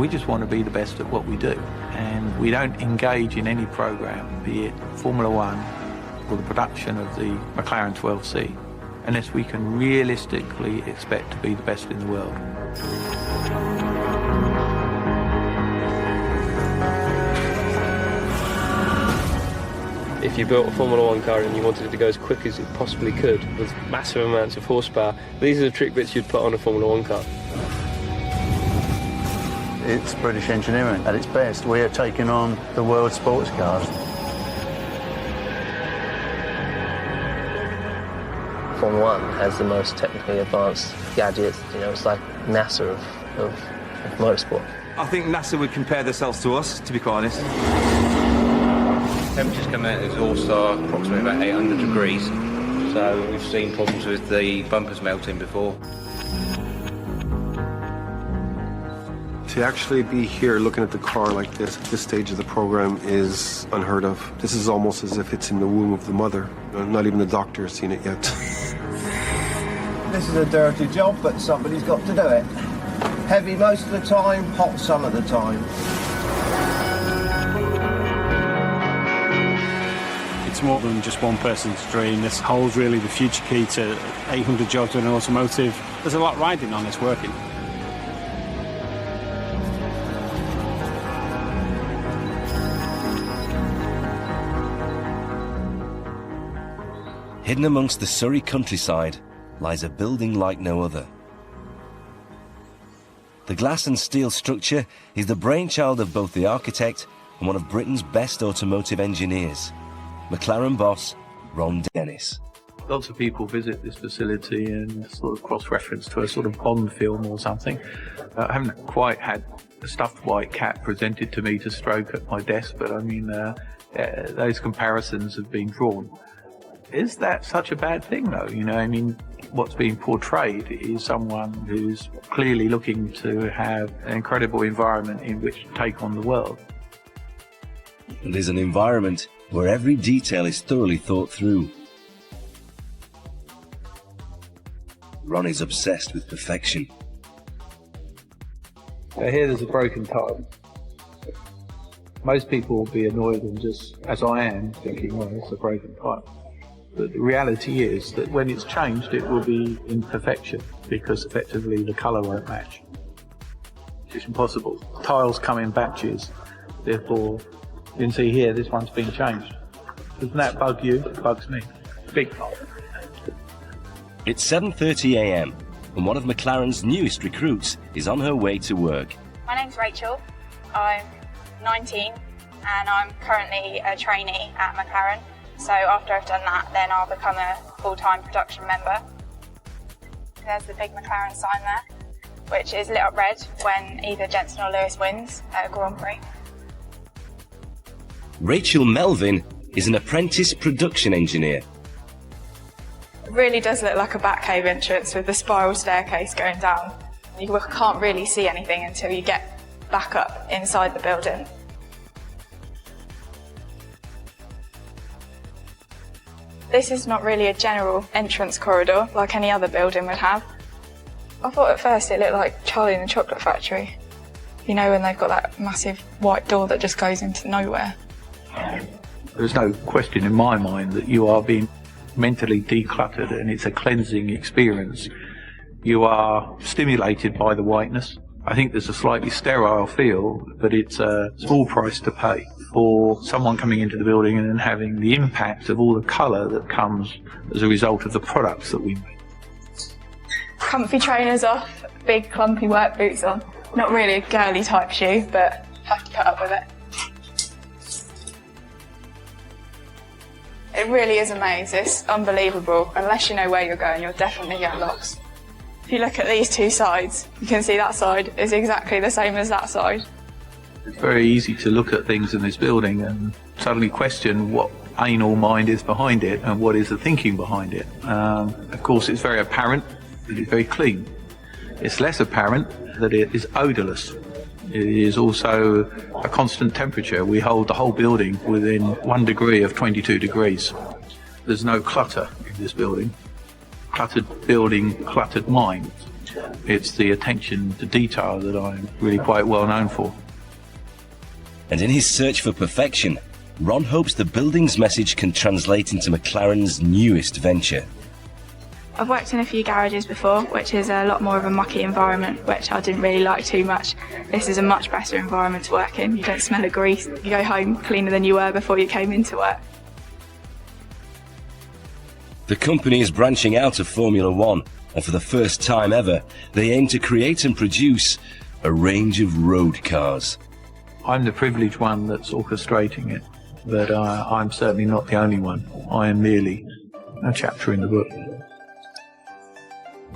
We just want to be the best at what we do. And we don't engage in any program, be it Formula One or the production of the McLaren 12C, unless we can realistically expect to be the best in the world. If you built a Formula One car and you wanted it to go as quick as it possibly could, with massive amounts of horsepower, these are the trick bits you'd put on a Formula One car. It's British engineering at its best. We are taking on the world's sports cars. Formula One has the most technically advanced gadgets. You know, it's like NASA of motorsport. I think NASA would compare themselves to us, to be quite honest. Temperatures come out of the exhaust are approximately about 800 degrees. So we've seen problems with the bumpers melting before. To actually be here looking at the car like this at this stage of the program is unheard of. This is almost as if it's in the womb of the mother. Not even the doctor has seen it yet. This is a dirty job, but somebody's got to do it. Heavy most of the time, hot some of the time. It's more than just one person's dream. This holds really the future key to 800 jobs in automotive. There's a lot riding on this working. Hidden amongst the Surrey countryside lies a building like no other. The glass and steel structure is the brainchild of both the architect and one of Britain's best automotive engineers, McLaren boss Ron Dennis. Lots of people visit this facility and sort of cross-reference to a sort of Bond film or something. I haven't quite had a stuffed white cat presented to me to stroke at my desk, but I mean, those comparisons have been drawn. Is that such a bad thing, though? You know, I mean, what's being portrayed is someone who's clearly looking to have an incredible environment in which to take on the world. It is an environment where every detail is thoroughly thought through. Ron is obsessed with perfection. So here there's a broken tile. Most people will be annoyed and just, as I am, thinking, well, it's a broken tile. But the reality is that when it's changed, it will be in perfection, because effectively the colour won't match. It's impossible. Tiles come in batches, therefore, you can see here, this one's been changed. Doesn't that bug you? It bugs me. Big time. It's 7:30 a.m. and one of McLaren's newest recruits is on her way to work. My name's Rachel. I'm 19 and I'm currently a trainee at McLaren. So after I've done that, then I'll become a full-time production member. There's the big McLaren sign there, which is lit up red when either Jenson or Lewis wins at a Grand Prix. Rachel Melvin is an apprentice production engineer. It really does look like a Batcave entrance with the spiral staircase going down. You can't really see anything until you get back up inside the building. This is not really a general entrance corridor like any other building would have. I thought at first it looked like Charlie and the Chocolate Factory. You know, when they've got that massive white door that just goes into nowhere. There's no question in my mind that you are being mentally decluttered, and it's a cleansing experience. You are stimulated by the whiteness. I think there's a slightly sterile feel, but it's a small price to pay for someone coming into the building and then having the impact of all the colour that comes as a result of the products that we make. Comfy trainers off, big clumpy work boots on. Not really a girly type shoe, but have to put up with it. It really is a maze, it's unbelievable. Unless you know where you're going, you'll definitely get lost. If you look at these two sides, you can see that side is exactly the same as that side. It's very easy to look at things in this building and suddenly question what anal mind is behind it and what is the thinking behind it. Of course, it's very apparent that it's very clean. It's less apparent that it is odourless. It is also a constant temperature. We hold the whole building within 1 degree of 22 degrees. There's no clutter in this building. Cluttered building, cluttered mind. It's the attention to detail that I'm really quite well known for. And in his search for perfection, Ron hopes the building's message can translate into McLaren's newest venture. I've worked in a few garages before, which is a lot more of a mucky environment, which I didn't really like too much. This is a much better environment to work in. You don't smell of grease. You go home cleaner than you were before you came into work. The company is branching out of Formula One, and for the first time ever, they aim to create and produce a range of road cars. I'm the privileged one that's orchestrating it, but I'm certainly not the only one. I am merely a chapter in the book.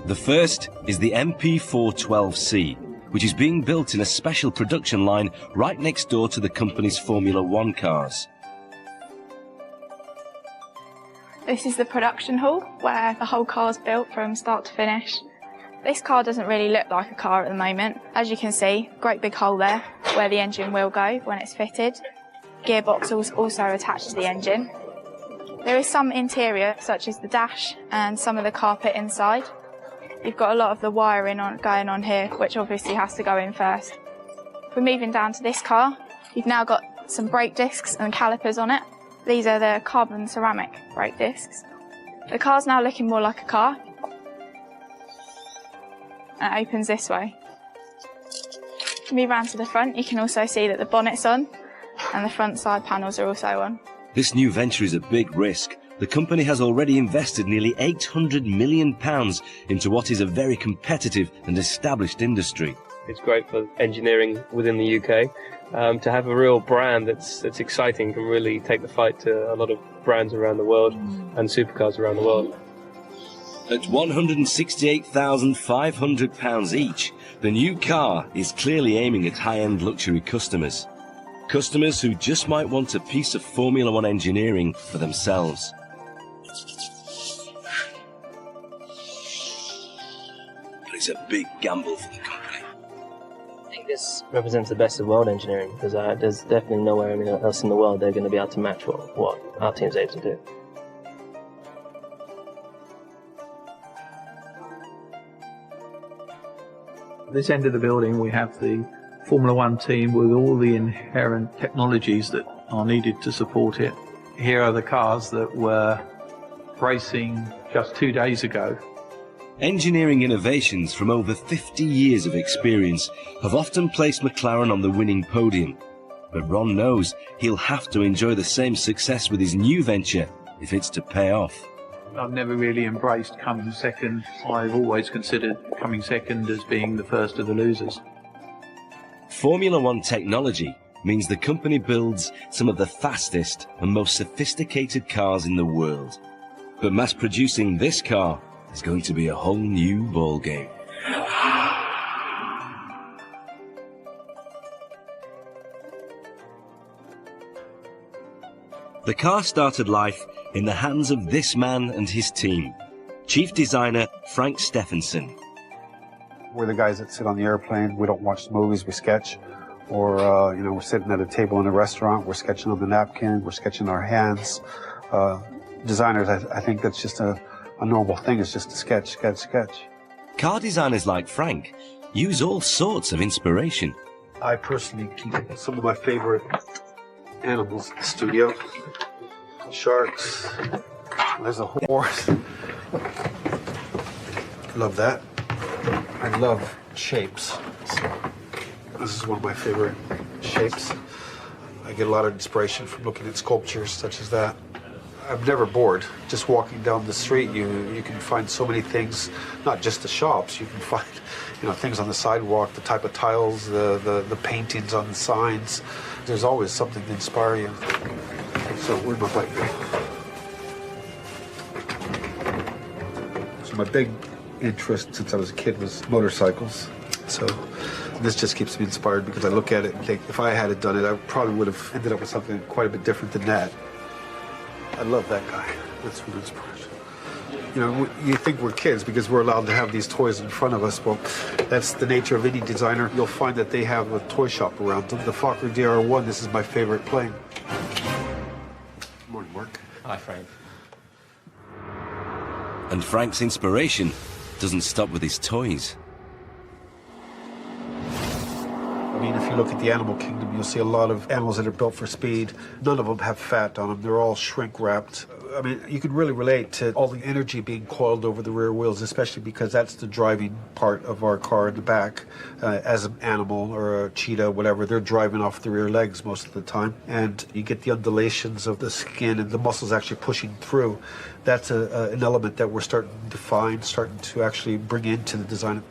The first is the MP412C, which is being built in a special production line right next door to the company's Formula One cars. This is the production hall, where the whole car's built from start to finish. This car doesn't really look like a car at the moment. As you can see, great big hole there, where the engine will go when it's fitted. Gearbox is also attached to the engine. There is some interior, such as the dash and some of the carpet inside. You've got a lot of the wiring going on here, which obviously has to go in first. If we're moving down to this car, you've now got some brake discs and calipers on it. These are the carbon ceramic brake discs. The car's now looking more like a car. And it opens this way. If you move around to the front, you can also see that the bonnet's on and the front side panels are also on. This new venture is a big risk. The company has already invested nearly £800 million into what is a very competitive and established industry. It's great for engineering within the UK. To have a real brand that's exciting can really take the fight to a lot of brands around the world and supercars around the world. At £168,500 each, the new car is clearly aiming at high-end luxury customers. Customers who just might want a piece of Formula One engineering for themselves. But it's a big gamble for the company. I think this represents the best of world engineering, because there's definitely nowhere else in the world they're going to be able to match what our team's able to do. At this end of the building, we have the Formula One team with all the inherent technologies that are needed to support it. Here are the cars that were racing just 2 days ago. Engineering innovations from over 50 years of experience have often placed McLaren on the winning podium. But Ron knows he'll have to enjoy the same success with his new venture if it's to pay off. I've never really embraced coming second. I've always considered coming second as being the first of the losers. Formula One technology means the company builds some of the fastest and most sophisticated cars in the world. But mass producing this car is going to be a whole new ballgame. The car started life in the hands of this man and his team, Chief Designer Frank Stephenson. We're the guys that sit on the airplane. We don't watch the movies, we sketch. Or, we're sitting at a table in a restaurant, we're sketching on the napkin, we're sketching our hands. Designers, I think that's just a normal thing. It's just to sketch. Car designers like Frank use all sorts of inspiration. I personally keep some of my favorite animals in the studio. Sharks. There's a horse. Love that. I love shapes. This is one of my favorite shapes. I get a lot of inspiration from looking at sculptures such as that. I'm never bored. Just walking down the street, you can find so many things, not just the shops. You can find, things on the sidewalk, the type of tiles, the paintings on the signs. There's always something to inspire you. So where'd my bike go? So my big interest since I was a kid was motorcycles. So this just keeps me inspired because I look at it and think, if I had done it, I probably would have ended up with something quite a bit different than that. I love that guy. That's what inspires. You think we're kids because we're allowed to have these toys in front of us. Well, that's the nature of any designer. You'll find that they have a toy shop around them. The Fokker DR1, this is my favorite plane. Good morning, Mark. Hi, Frank. And Frank's inspiration doesn't stop with his toys. I mean, if you look at the animal kingdom, you'll see a lot of animals that are built for speed. None of them have fat on them. They're all shrink wrapped. I mean, you can really relate to all the energy being coiled over the rear wheels, especially because that's the driving part of our car in the back. As an animal or a cheetah, whatever, they're driving off the rear legs most of the time. And you get the undulations of the skin and the muscles actually pushing through. That's an element that we're starting to find, starting to actually bring into the design.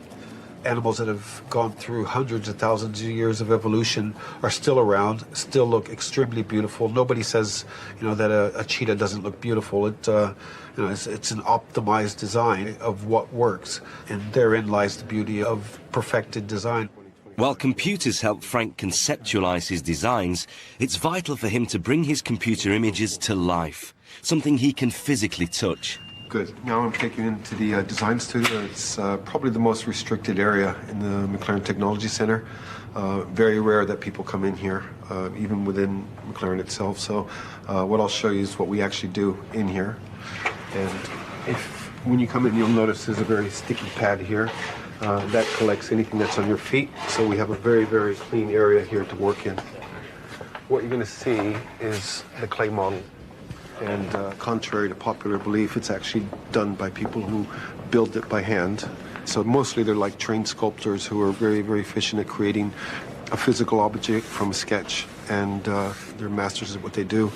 Animals that have gone through hundreds of thousands of years of evolution are still around, still look extremely beautiful. Nobody says, that a cheetah doesn't look beautiful. It's an optimized design of what works, and therein lies the beauty of perfected design. While computers help Frank conceptualize his designs, it's vital for him to bring his computer images to life, something he can physically touch. Good. Now I'm taking you into the design studio. It's probably the most restricted area in the McLaren Technology Center. Very rare that people come in here, even within McLaren itself. So what I'll show you is what we actually do in here. And when you come in, you'll notice there's a very sticky pad here. That collects anything that's on your feet. So we have a very, very clean area here to work in. What you're going to see is the clay model. And contrary to popular belief, it's actually done by people who build it by hand. So mostly they're like trained sculptors who are very, very efficient at creating a physical object from a sketch. And they're masters at what they do.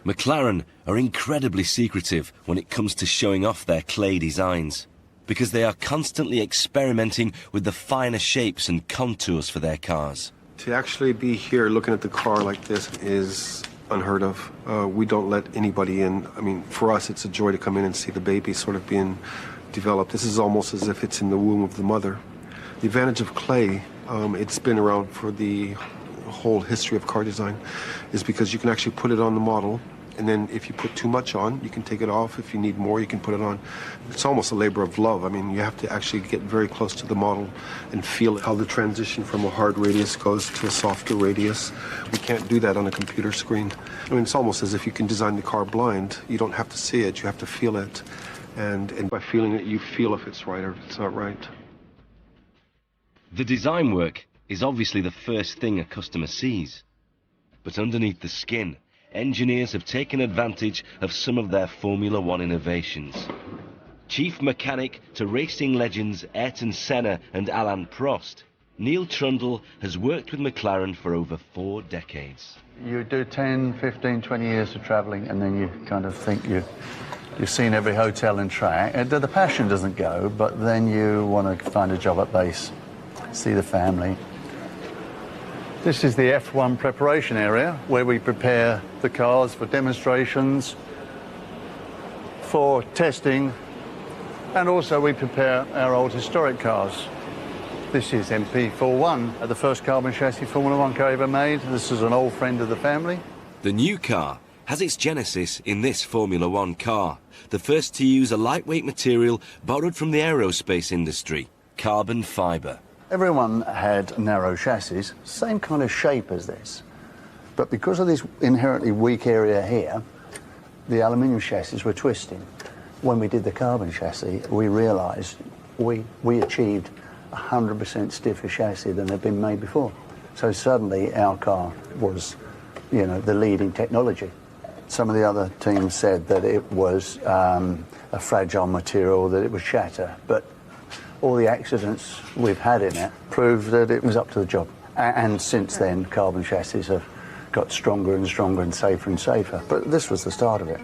McLaren are incredibly secretive when it comes to showing off their clay designs, because they are constantly experimenting with the finer shapes and contours for their cars. To actually be here looking at the car like this is unheard of. We don't let anybody in. I mean, for us, it's a joy to come in and see the baby sort of being developed. This is almost as if it's in the womb of the mother. The advantage of clay, it's been around for the whole history of car design, is because you can actually put it on the model, and then if you put too much on, you can take it off. If you need more, you can put it on. It's almost a labor of love. I mean, you have to actually get very close to the model and feel how the transition from a hard radius goes to a softer radius. We can't do that on a computer screen. I mean, it's almost as if you can design the car blind. You don't have to see it, you have to feel it. And by feeling it, you feel if it's right or if it's not right. The design work is obviously the first thing a customer sees. But underneath the skin, engineers have taken advantage of some of their Formula One innovations. Chief mechanic to racing legends Ayrton Senna and Alain Prost, Neil Trundle has worked with McLaren for over 4 decades. You do 10, 15, 20 years of travelling, and then you kind of think you've seen every hotel and track. The passion doesn't go, but then you want to find a job at base, see the family. This is the F1 preparation area, where we prepare the cars for demonstrations, for testing, and also we prepare our old historic cars. This is MP41, the first carbon chassis Formula One car ever made. This is an old friend of the family. The new car has its genesis in this Formula One car, the first to use a lightweight material borrowed from the aerospace industry, carbon fibre. Everyone had narrow chassis, same kind of shape as this. But because of this inherently weak area here, the aluminium chassis were twisting. When we did the carbon chassis, we realised we achieved 100% stiffer chassis than had been made before. So suddenly our car was, the leading technology. Some of the other teams said that it was a fragile material, that it would shatter, but all the accidents we've had in it proved that it was up to the job. And since then, carbon chassis have got stronger and stronger and safer. But this was the start of it.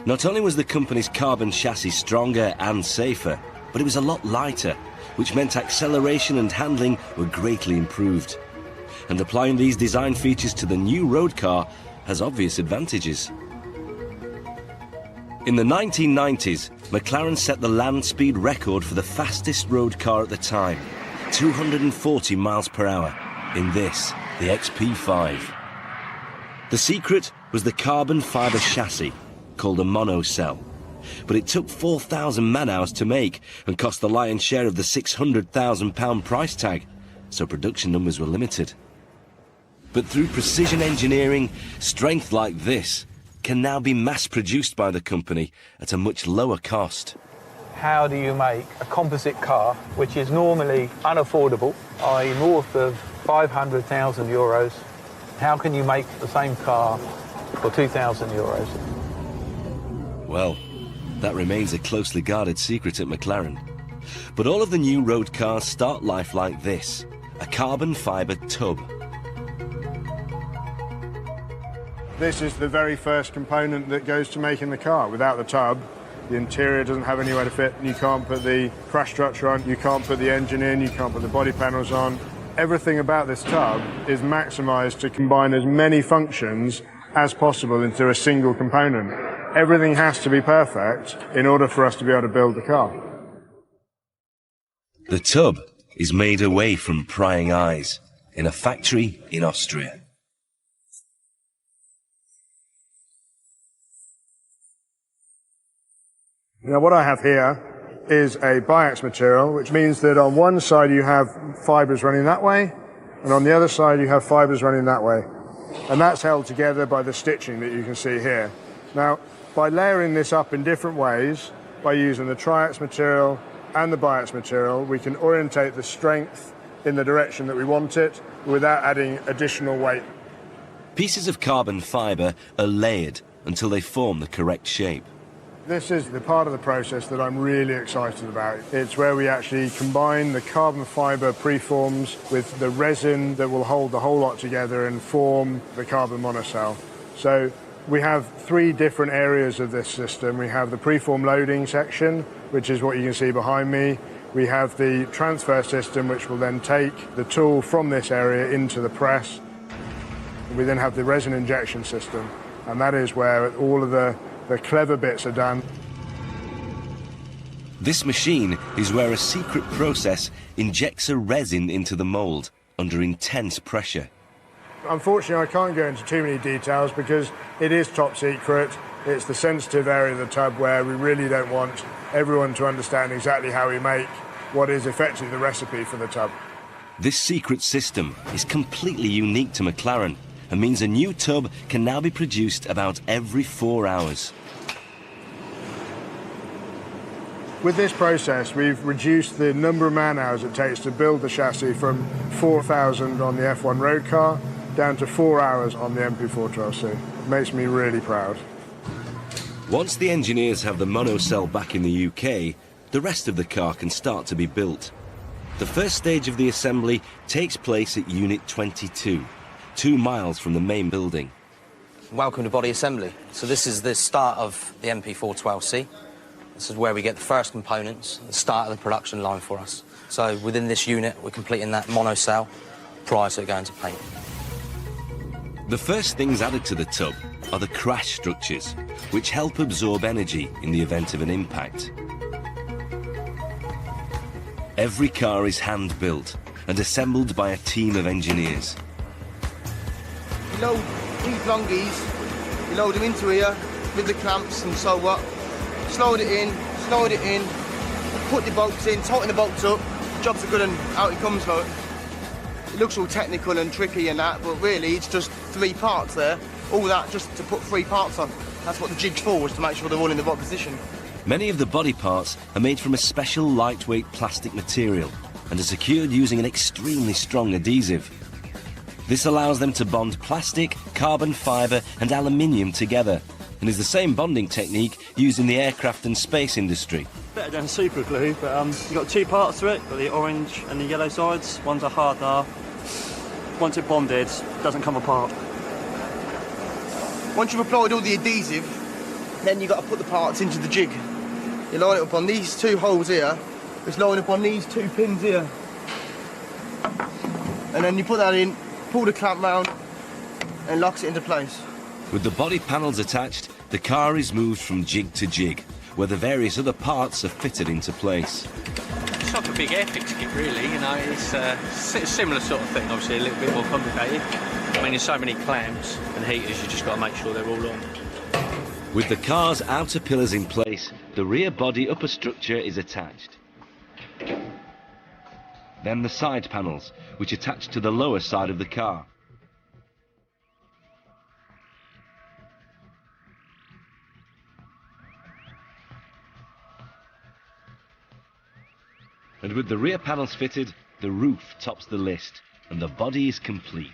Not only was the company's carbon chassis stronger and safer, but it was a lot lighter, which meant acceleration and handling were greatly improved. And applying these design features to the new road car has obvious advantages. In the 1990s, McLaren set the land speed record for the fastest road car at the time, 240 miles per hour, in this, the XP5. The secret was the carbon fibre chassis, called a monocell. But it took 4,000 man-hours to make and cost the lion's share of the £600,000 price tag, so production numbers were limited. But through precision engineering, strength like this can now be mass-produced by the company at a much lower cost. how do you make a composite car, which is normally unaffordable, i.e. north of 500,000 euros, how can you make the same car for 2,000 euros? Well, that remains a closely guarded secret at McLaren. But all of the new road cars start life like this, a carbon fibre tub. This is the very first component that goes to making the car. Without the tub, the interior doesn't have anywhere to fit. You can't put the crash structure on, you can't put the engine in, you can't put the body panels on. Everything about this tub is maximised to combine as many functions as possible into a single component. Everything has to be perfect in order for us to be able to build the car. The tub is made away from prying eyes in a factory in Austria. Now what I have here is a biax material, which means that on one side you have fibres running that way, and on the other side you have fibres running that way. And that's held together by the stitching that you can see here. Now, by layering this up in different ways, by using the triax material and the biax material, we can orientate the strength in the direction that we want it without adding additional weight. Pieces of carbon fibre are layered until they form the correct shape. This is the part of the process that I'm really excited about. It's where we actually combine the carbon fibre preforms with the resin that will hold the whole lot together and form the carbon monocell. So we have three different areas of this system. We have the preform loading section, which is what you can see behind me. We have the transfer system, which will then take the tool from this area into the press. We then have the resin injection system, and that is where all of the clever bits are done. This machine is where a secret process injects a resin into the mould under intense pressure. Unfortunately, I can't go into too many details because it is top secret. It's the sensitive area of the tub where we really don't want everyone to understand exactly how we make what is effectively the recipe for the tub. This secret system is completely unique to McLaren and means a new tub can now be produced about every 4 hours. With this process, we've reduced the number of man-hours it takes to build the chassis from 4,000 on the F1 road car down to 4 hours on the MP412C. It makes me really proud. Once the engineers have the monocell back in the UK, the rest of the car can start to be built. The first stage of the assembly takes place at Unit 22, 2 miles from the main building. Welcome to body assembly. So this is the start of the MP412C. This is where we get the first components, the start of the production line for us. So within this unit, we're completing that monocell prior to it going to paint. The first things added to the tub are the crash structures, which help absorb energy in the event of an impact. Every car is hand-built and assembled by a team of engineers. You load these longies, you load them into here with the clamps and so what. Slide it in, put the bolts in, tighten the bolts up, jobs are good and out it comes like. It looks all technical and tricky and that, but really it's just 3 parts there. All that just to put 3 parts on. That's what the jig's for, is to make sure they're all in the right position. Many of the body parts are made from a special lightweight plastic material and are secured using an extremely strong adhesive. This allows them to bond plastic, carbon fibre and aluminium together, and is the same bonding technique used in the aircraft and space industry. Better than super glue, but you've got 2 parts to it, got the orange and the yellow sides. One's a hardener. Once it's bonded, it doesn't come apart. Once you've applied all the adhesive, then you've got to put the parts into the jig. You line it up on these 2 holes here, it's lined up on these 2 pins here. And then you put that in, pull the clamp round, and locks it into place. With the body panels attached, the car is moved from jig to jig, where the various other parts are fitted into place. It's like a big airfix kit, really, you know, it's a similar sort of thing, obviously a little bit more complicated. I mean, there's so many clamps and heaters, you just got to make sure they're all on. With the car's outer pillars in place, the rear body upper structure is attached. Then the side panels, which attach to the lower side of the car. And with the rear panels fitted, the roof tops the list, and the body is complete.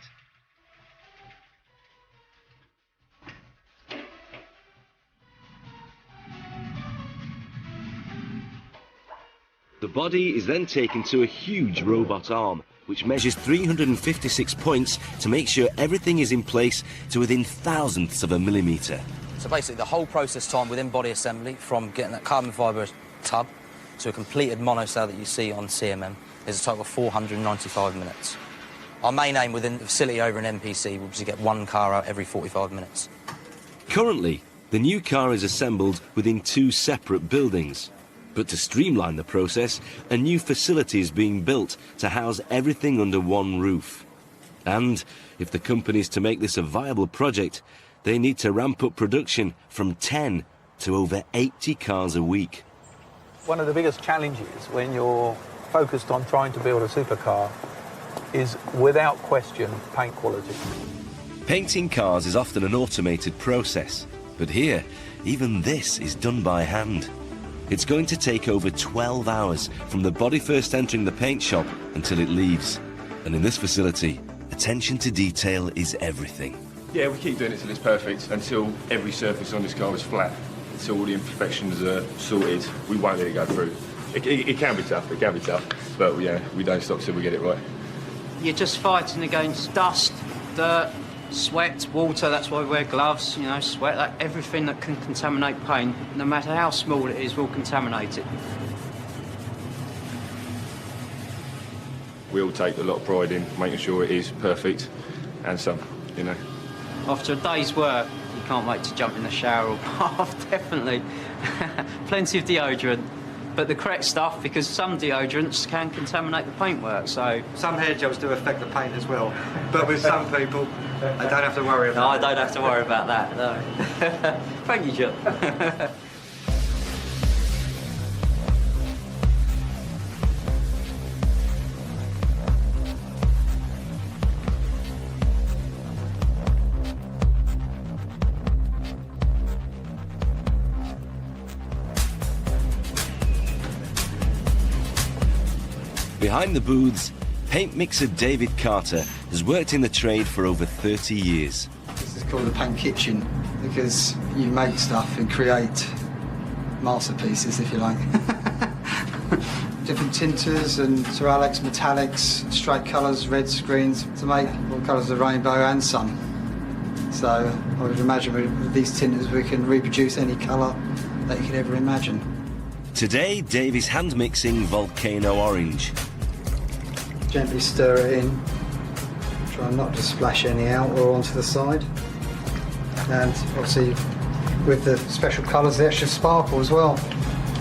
The body is then taken to a huge robot arm, which measures 356 points to make sure everything is in place to within thousandths of a millimetre. So basically the whole process time within body assembly, from getting that carbon fibre tub to a completed monocell that you see on CMM, is a total of 495 minutes. Our main aim within the facility over in MPC will be to get one car out every 45 minutes. Currently, the new car is assembled within 2 separate buildings. But to streamline the process, a new facility is being built to house everything under one roof. And if the company is to make this a viable project, they need to ramp up production from 10 to over 80 cars a week. One of the biggest challenges when you're focused on trying to build a supercar is, without question, paint quality. Painting cars is often an automated process, but here, even this is done by hand. It's going to take over 12 hours from the body first entering the paint shop until it leaves. And in this facility, attention to detail is everything. Yeah, we keep doing it till it's perfect, until every surface on this car is flat. Until all the imperfections are sorted, we won't let it go through. It can be tough, but yeah, we don't stop till we get it right. You're just fighting against dust, dirt, sweat, water. That's why we wear gloves, you know, sweat, like everything that can contaminate paint, no matter how small it is, will contaminate it. We all take a lot of pride in making sure it is perfect and some, you know. After a day's work, you can't wait to jump in the shower or bath, definitely. Plenty of deodorant, but the correct stuff, because some deodorants can contaminate the paintwork, so... Some hair gels do affect the paint as well, but with some people, I don't have to worry about that. No, I don't have to worry about that, no. Thank you, John. Behind the booths, paint mixer David Carter has worked in the trade for over 30 years. This is called the paint kitchen because you make stuff and create masterpieces, if you like. Different tinters and ceramics, metallics, straight colours, reds, greens, to make all colours of the rainbow and sun. So I would imagine with these tinters we can reproduce any colour that you could ever imagine. Today, Dave is hand mixing Volcano Orange. Gently stir it in, try not to splash any out or onto the side. And obviously with the special colours, the extra sparkle as well.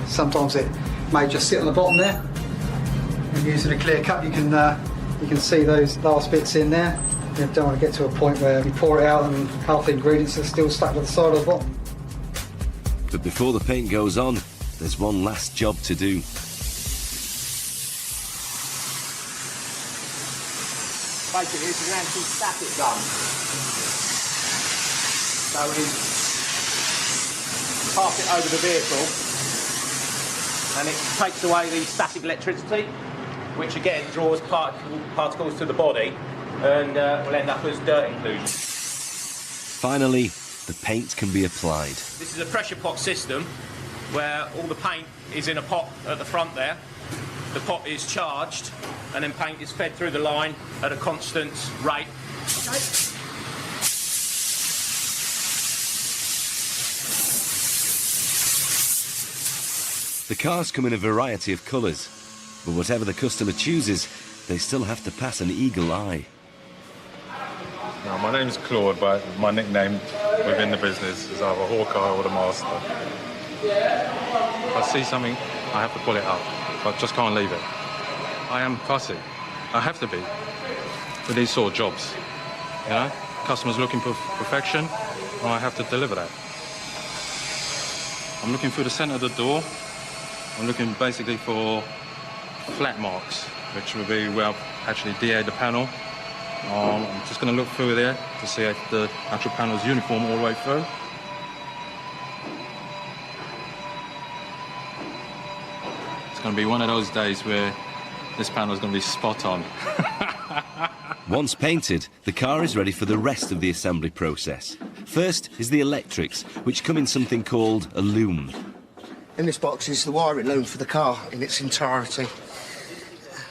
Sometimes it may just sit on the bottom there. And using a clear cup you can see those last bits in there. You don't want to get to a point where you pour it out and half the ingredients are still stuck to the side of the bottom. But before the paint goes on, there's one last job to do. Basically, it's an anti-static gun. So we pass it over the vehicle and it takes away the static electricity, which again draws particles to the body and will end up as dirt inclusion. Finally, the paint can be applied. This is a pressure pot system where all the paint is in a pot at the front there. The pot is charged and then paint is fed through the line at a constant rate. Okay. The cars come in a variety of colours, but whatever the customer chooses, they still have to pass an eagle eye. No, my name's Claude, but my nickname within the business is either Hawkeye or the Master. If I see something, I have to pull it out. I just can't leave it. I am fussy. I have to be for these sort of jobs. You know, customers looking for perfection, and I have to deliver that. I'm looking through the centre of the door. I'm looking basically for flat marks, which will be where I've actually DA'd the panel. I'm just going to look through there to see if the actual panel is uniform all the way through. going to be one of those days where this panel is going to be spot on. Once painted, the car is ready for the rest of the assembly process. First is the electrics, which come in something called a loom. In this box is the wiring loom for the car in its entirety.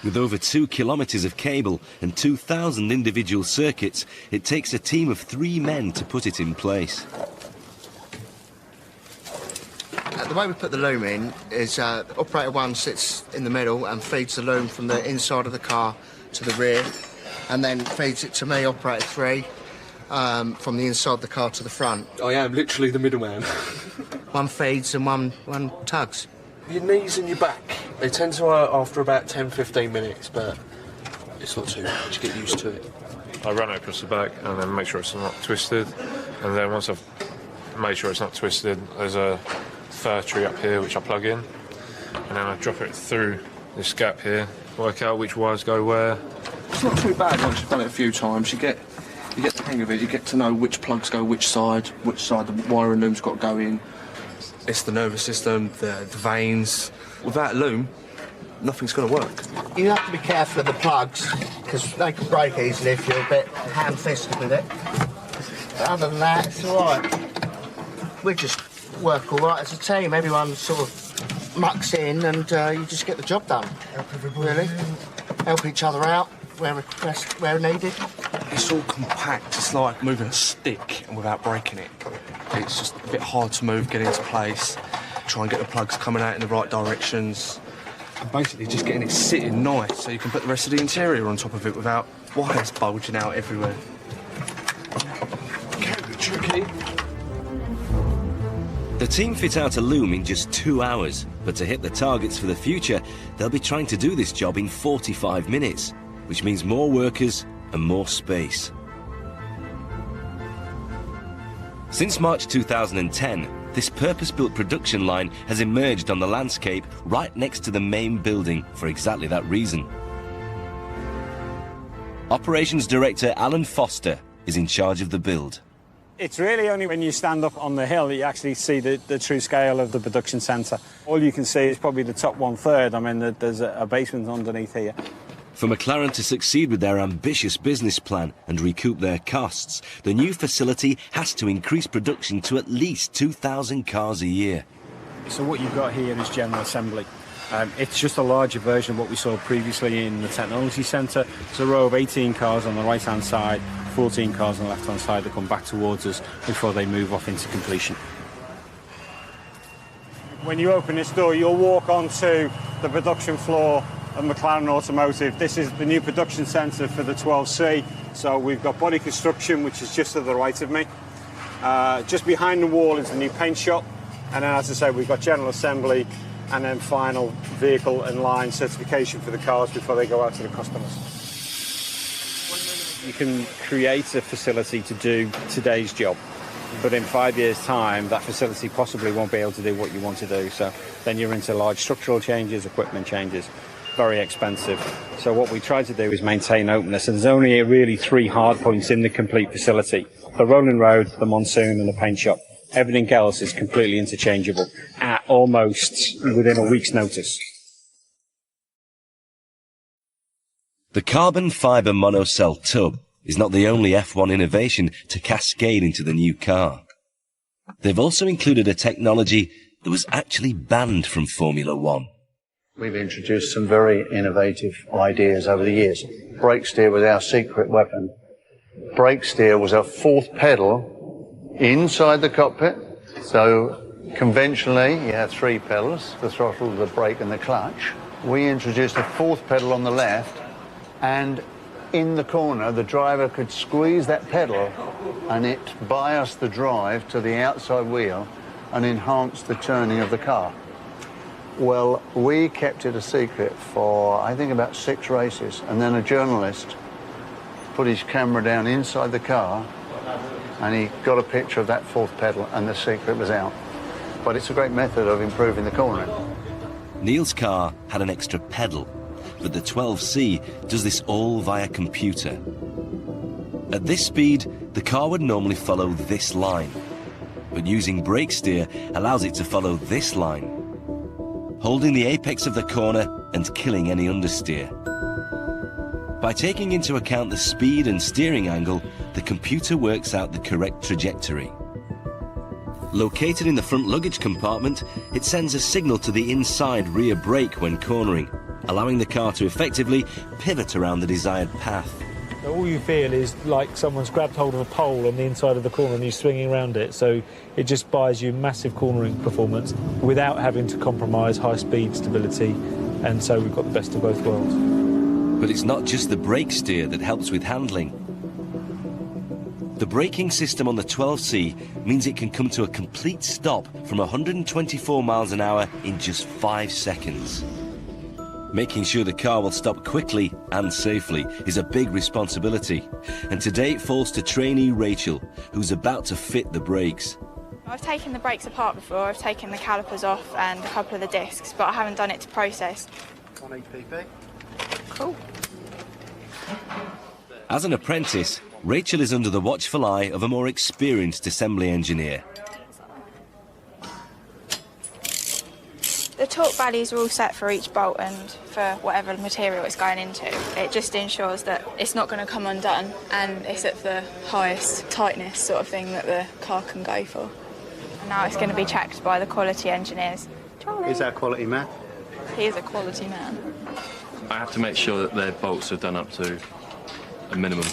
With over 2 kilometres of cable and 2,000 individual circuits, it takes a team of 3 men to put it in place. The way we put the loom in is operator 1 sits in the middle and feeds the loom from the inside of the car to the rear, and then feeds it to me, operator 3, from the inside of the car to the front. I am literally the middleman. One feeds and one tugs. Your knees and your back, they tend to hurt after about 10-15 minutes, but it's not too much, you get used to it. I run it across the back and then make sure it's not twisted, and then once I've made sure it's not twisted, there's a fir tree up here which I plug in, and then I drop it through this gap here, work out which wires go where. It's not too bad once you've done it a few times. You get the hang of it, you get to know which plugs go which side the wiring loom's got to go in. It's the nervous system, the veins. Without a loom, nothing's going to work. You have to be careful of the plugs, because they can break easily if you're a bit ham-fisted with it. But other than that, it's all right. We just work all right as a team. Everyone sort of mucks in and you just get the job done. Help everybody. Really. Help each other out where needed. It's all compact. It's like moving a stick and without breaking it. It's just a bit hard to move, get into place, try and get the plugs coming out in the right directions. And basically just getting it sitting nice so you can put the rest of the interior on top of it without wires bulging out everywhere. Can be tricky. The team fit out a loom in just 2 hours, but to hit the targets for the future, they'll be trying to do this job in 45 minutes, which means more workers and more space. Since March 2010, this purpose-built production line has emerged on the landscape right next to the main building for exactly that reason. Operations Director Alan Foster is in charge of the build. It's really only when you stand up on the hill that you actually see the true scale of the production centre. All you can see is probably the top 1/3. I mean, there's a basement underneath here. For McLaren to succeed with their ambitious business plan and recoup their costs, the new facility has to increase production to at least 2,000 cars a year. So what you've got here is general assembly. It's just a larger version of what we saw previously in the technology centre. It's a row of 18 cars on the right-hand side, 14 cars on the left-hand side that come back towards us before they move off into completion. When you open this door, you'll walk onto the production floor of McLaren Automotive. This is the new production centre for the 12C. So we've got body construction, which is just to the right of me. Just behind the wall is the new paint shop. And then, as I say, we've got general assembly and then final vehicle and line certification for the cars before they go out to the customers. You can create a facility to do today's job, but in 5 years' time, that facility possibly won't be able to do what you want to do. So then you're into large structural changes, equipment changes. Very expensive. So what we try to do is maintain openness, and there's only really 3 hard points in the complete facility: the rolling road, the monsoon and the paint shop. Everything else is completely interchangeable at almost within a week's notice. The carbon fibre monocell tub is not the only F1 innovation to cascade into the new car. They've also included a technology that was actually banned from Formula One. We've introduced some very innovative ideas over the years. Brake steer was our secret weapon. Brake steer was a 4th pedal inside the cockpit. So conventionally you have 3 pedals, the throttle, the brake and the clutch. We introduced a 4th pedal on the left, and in the corner the driver could squeeze that pedal and it biased the drive to the outside wheel and enhanced the turning of the car. Well, we kept it a secret for, I think, about 6 races, and then a journalist put his camera down inside the car and he got a picture of that 4th pedal and the secret was out. But it's a great method of improving the cornering. Neil's car had an extra pedal, but the 12C does this all via computer. At this speed, the car would normally follow this line, but using brake steer allows it to follow this line. holding the apex of the corner and killing any understeer. By taking into account the speed and steering angle, the computer works out the correct trajectory. Located in the front luggage compartment, it sends a signal to the inside rear brake when cornering, allowing the car to effectively pivot around the desired path. All you feel is like someone's grabbed hold of a pole on the inside of the corner and you're swinging around it, so it just buys you massive cornering performance without having to compromise high-speed stability, and so we've got the best of both worlds. But it's not just the brake steer that helps with handling. The braking system on the 12C means it can come to a complete stop from 124 miles an hour in just 5 seconds. Making sure the car will stop quickly and safely is a big responsibility, and today it falls to trainee Rachel, who's about to fit the brakes. I've taken the brakes apart before, I've taken the calipers off and a couple of the discs, but I haven't done it to process. On EPP. Cool. As an apprentice, Rachel is under the watchful eye of a more experienced assembly engineer. The torque values are all set for each bolt and for whatever material it's going into. It just ensures that it's not going to come undone and it's at the highest tightness sort of thing that the car can go for. And now it's going to be checked by the quality engineers. Charlie. Is that a quality man? He is a quality man. I have to make sure that their bolts are done up to a minimum,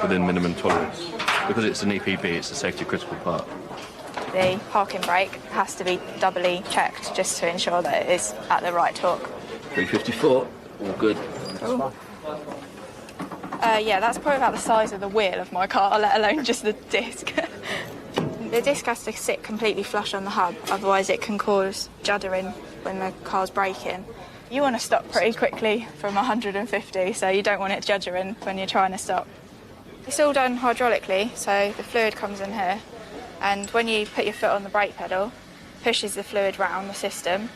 within minimum tolerance. Because it's an EPB, it's a safety critical part. The parking brake has to be doubly checked just to ensure that it is at the right torque. 354, all good. Cool. Yeah, that's probably about the size of the wheel of my car, let alone just the disc. The disc has to sit completely flush on the hub, otherwise it can cause juddering when the car's braking. You want to stop pretty quickly from 150, so you don't want it juddering when you're trying to stop. It's all done hydraulically, so the fluid comes in here. And when you put your foot on the brake pedal, pushes the fluid round the system,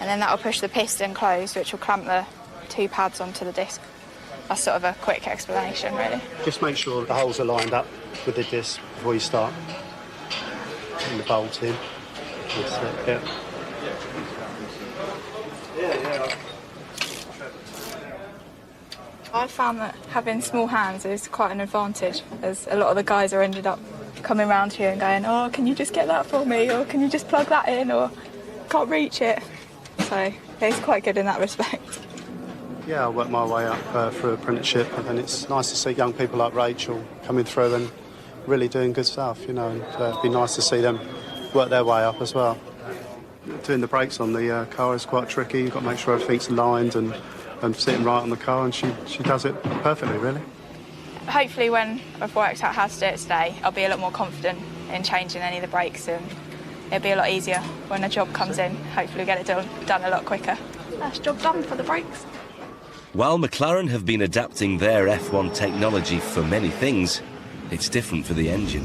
and then that'll push the piston closed, which will clamp the 2 pads onto the disc. That's sort of a quick explanation, really. Just make sure the holes are lined up with the disc before you start. And the bolt in. That's it, yeah. I've found that having small hands is quite an advantage, as a lot of the guys are ended up coming around here and going, oh, can you just get that for me, or can you just plug that in, or can't reach it. So it's quite good in that respect. Yeah, I worked my way up through apprenticeship, and it's nice to see young people like Rachel coming through and really doing good stuff, you know, and it'd be nice to see them work their way up as well. Doing the brakes on the car is quite tricky. You've got to make sure her feet's aligned and sitting right on the car, and she does it perfectly, really. Hopefully when I've worked out how to do it today, I'll be a lot more confident in changing any of the brakes, and it'll be a lot easier when a job comes in. Hopefully we'll get it done a lot quicker. That's job done for the brakes. While McLaren have been adapting their F1 technology for many things, it's different for the engine.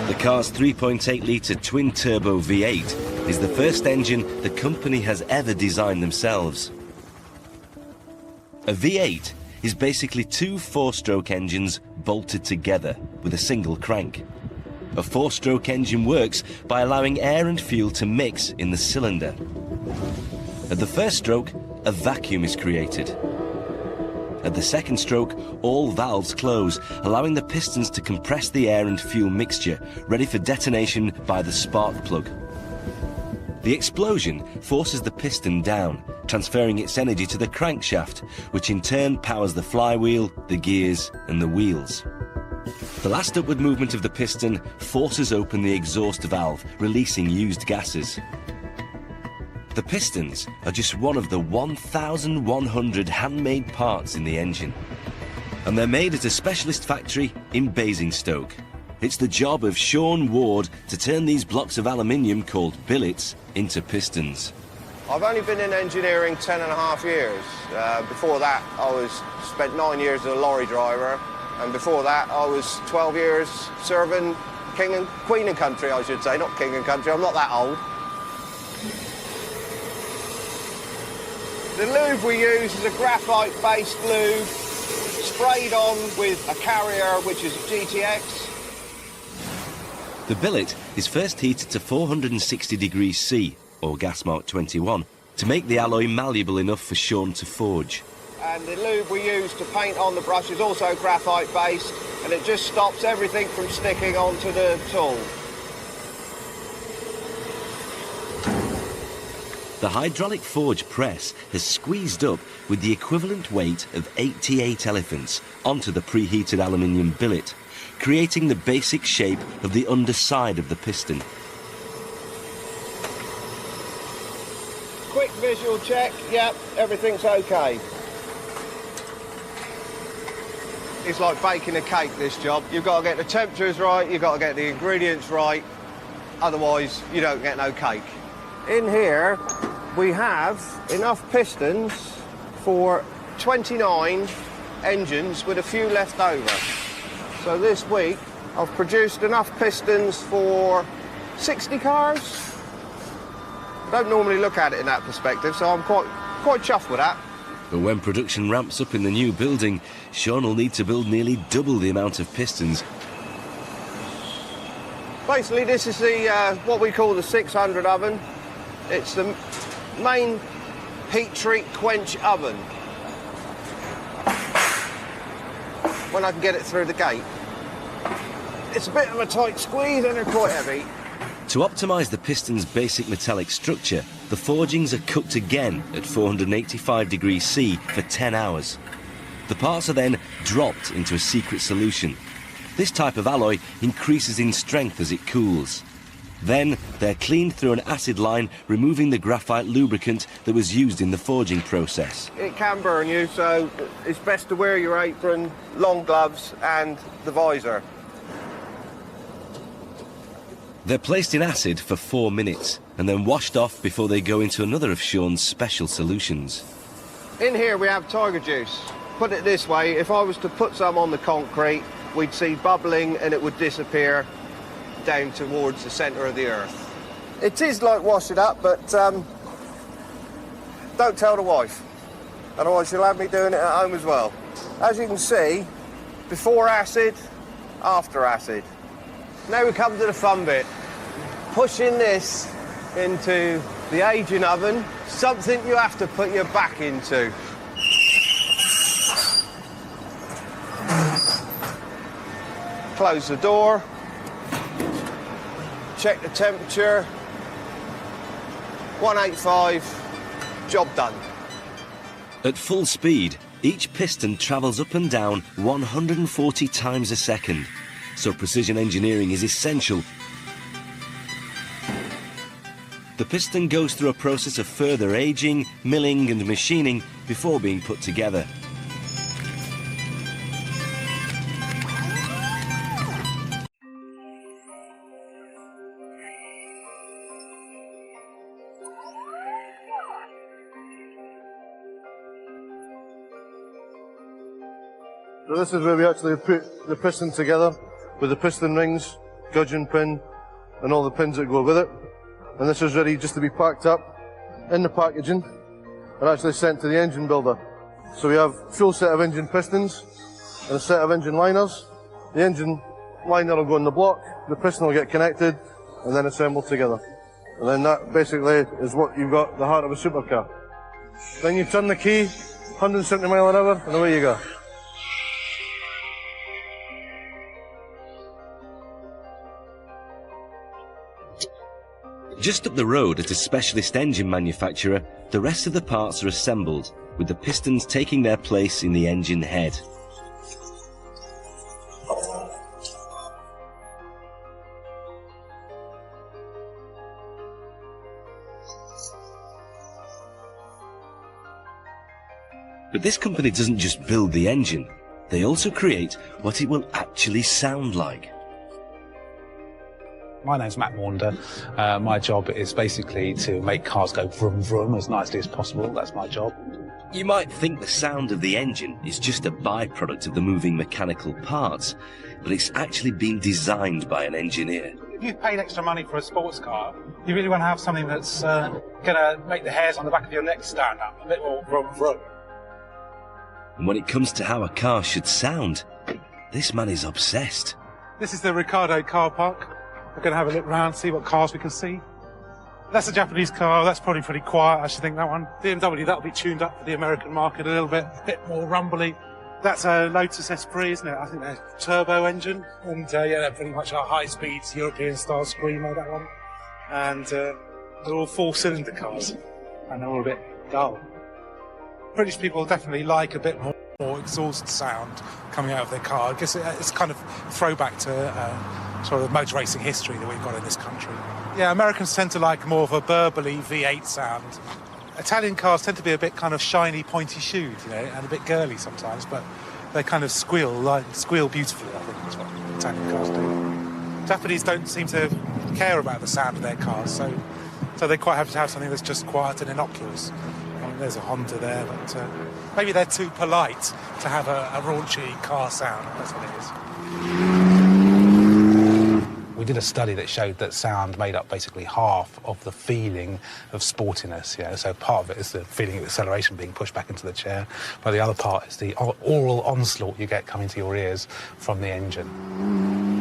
The car's 3.8-litre twin-turbo V8 is the first engine the company has ever designed themselves. A V8 is basically 2 4-stroke engines bolted together with a single crank. A 4-stroke engine works by allowing air and fuel to mix in the cylinder. At the first stroke, a vacuum is created. At the second stroke, all valves close, allowing the pistons to compress the air and fuel mixture, ready for detonation by the spark plug. The explosion forces the piston down, transferring its energy to the crankshaft, which in turn powers the flywheel, the gears, and the wheels. The last upward movement of the piston forces open the exhaust valve, releasing used gases. The pistons are just one of the 1,100 handmade parts in the engine, and they're made at a specialist factory in Basingstoke. It's the job of Sean Ward to turn these blocks of aluminium called billets into pistons. I've only been in engineering 10.5 years. Before that, I spent 9 years as a lorry driver, and before that, I was 12 years serving King and Queen and Country, I should say, not King and Country. I'm not that old. The lube we use is a graphite-based lube, sprayed on with a carrier, which is GTX. The billet is first heated to 460 degrees C, or gas mark 21, to make the alloy malleable enough for Sean to forge. And the lube we use to paint on the brush is also graphite based, and it just stops everything from sticking onto the tool. The hydraulic forge press has squeezed up with the equivalent weight of 88 elephants onto the preheated aluminium billet, creating the basic shape of the underside of the piston. Quick visual check, yep, everything's okay. It's like baking a cake, this job. You've got to get the temperatures right, you've got to get the ingredients right, otherwise you don't get no cake. In here, we have enough pistons for 29 engines with a few left over. So this week, I've produced enough pistons for 60 cars. Don't normally look at it in that perspective, so I'm quite chuffed with that. But when production ramps up in the new building, Sean will need to build nearly double the amount of pistons. Basically, this is the what we call the 600 oven. It's the main heat treat quench oven. When I can get it through the gate. It's a bit of a tight squeeze and they're quite heavy. To optimise the piston's basic metallic structure, the forgings are cooked again at 485 degrees C for 10 hours. The parts are then dropped into a secret solution. This type of alloy increases in strength as it cools. Then they're cleaned through an acid line, removing the graphite lubricant that was used in the forging process. It can burn you, so it's best to wear your apron, long gloves and the visor. They're placed in acid for 4 minutes and then washed off before they go into another of Sean's special solutions. In here we have tiger juice. Put it this way, if I was to put some on the concrete, we'd see bubbling and it would disappear down towards the centre of the earth. It is like wash it up, but don't tell the wife. Otherwise she'll have me doing it at home as well. As you can see, before acid, after acid. Now we come to the fun bit. Pushing this into the aging oven, something you have to put your back into. Close the door. Check the temperature. 185, job done. At full speed, each piston travels up and down 140 times a second. So precision engineering is essential. The piston goes through a process of further aging, milling and machining before being put together. So this is where we actually put the piston together with the piston rings, gudgeon pin and all the pins that go with it. And this is ready just to be packed up in the packaging and actually sent to the engine builder. So we have a full set of engine pistons and a set of engine liners. The engine liner will go in the block, the piston will get connected and then assembled together. And then that basically is what you've got, the heart of a supercar. Then you turn the key, 170 mile an hour and away you go. Just up the road at a specialist engine manufacturer, the rest of the parts are assembled, with the pistons taking their place in the engine head. But this company doesn't just build the engine, they also create what it will actually sound like. My name's Matt Maunder. My job is basically to make cars go vroom vroom as nicely as possible. That's my job. You might think the sound of the engine is just a byproduct of the moving mechanical parts, but it's actually been designed by an engineer. If you've paid extra money for a sports car, you really want to have something that's going to make the hairs on the back of your neck stand up, a bit more vroom vroom. And when it comes to how a car should sound, this man is obsessed. This is the Ricardo car park. We're going to have a look round, see what cars we can see. That's a Japanese car. That's probably pretty quiet, I should think, that one. BMW, that'll be tuned up for the American market a little bit. A bit more rumbly. That's a Lotus Esprit, isn't it? I think they're turbo engine. And yeah, they're pretty much our high-speed European-style screamer, that one. And they're all four-cylinder cars. And they're all a bit dull. British people definitely like a bit more exhaust sound coming out of their car. I guess it's kind of throwback to sort of motor racing history that we've got in this country. Yeah, Americans tend to like more of a burbly V8 sound. Italian cars tend to be a bit kind of shiny, pointy shoed, you know, and a bit girly sometimes, but they kind of squeal beautifully, I think that's what Italian cars do. Japanese don't seem to care about the sound of their cars, so they're quite happy to have something that's just quiet and innocuous. I mean, there's a Honda there, but maybe they're too polite to have a raunchy car sound. That's what it is. We did a study that showed that sound made up basically half of the feeling of sportiness. You know? So part of it is the feeling of acceleration being pushed back into the chair, but the other part is the oral onslaught you get coming to your ears from the engine.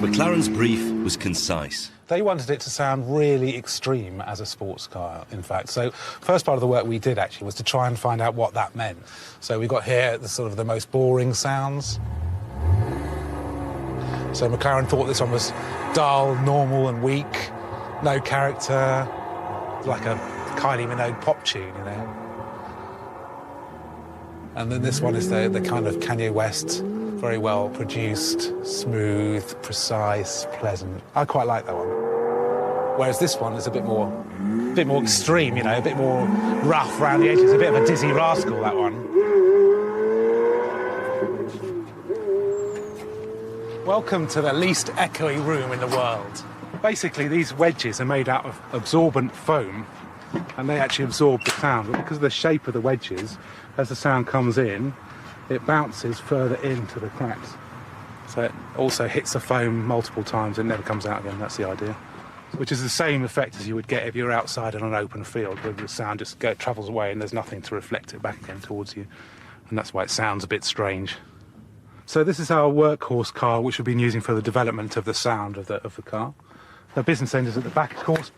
McLaren's brief was concise. They wanted it to sound really extreme as a sports car, in fact. So first part of the work we did actually was to try and find out what that meant. So we got here the sort of the most boring sounds. So McLaren thought this one was dull, normal and weak, no character, like a Kylie Minogue pop tune, you know. And then this one is the kind of Kanye West, very well produced, smooth, precise, pleasant. I quite like that one. Whereas this one is a bit more extreme, you know, a bit more rough around the edges, a bit of a Dizzy Rascal, that one. Welcome to the least echoey room in the world. Basically, these wedges are made out of absorbent foam, and they actually absorb the sound. But because of the shape of the wedges, as the sound comes in, it bounces further into the cracks. So it also hits the foam multiple times and never comes out again. That's the idea. Which is the same effect as you would get if you're outside on an open field, where the sound just travels away and there's nothing to reflect it back again towards you. And that's why it sounds a bit strange. So this is our workhorse car, which we've been using for the development of the sound of the car. The business end is at the back, of course.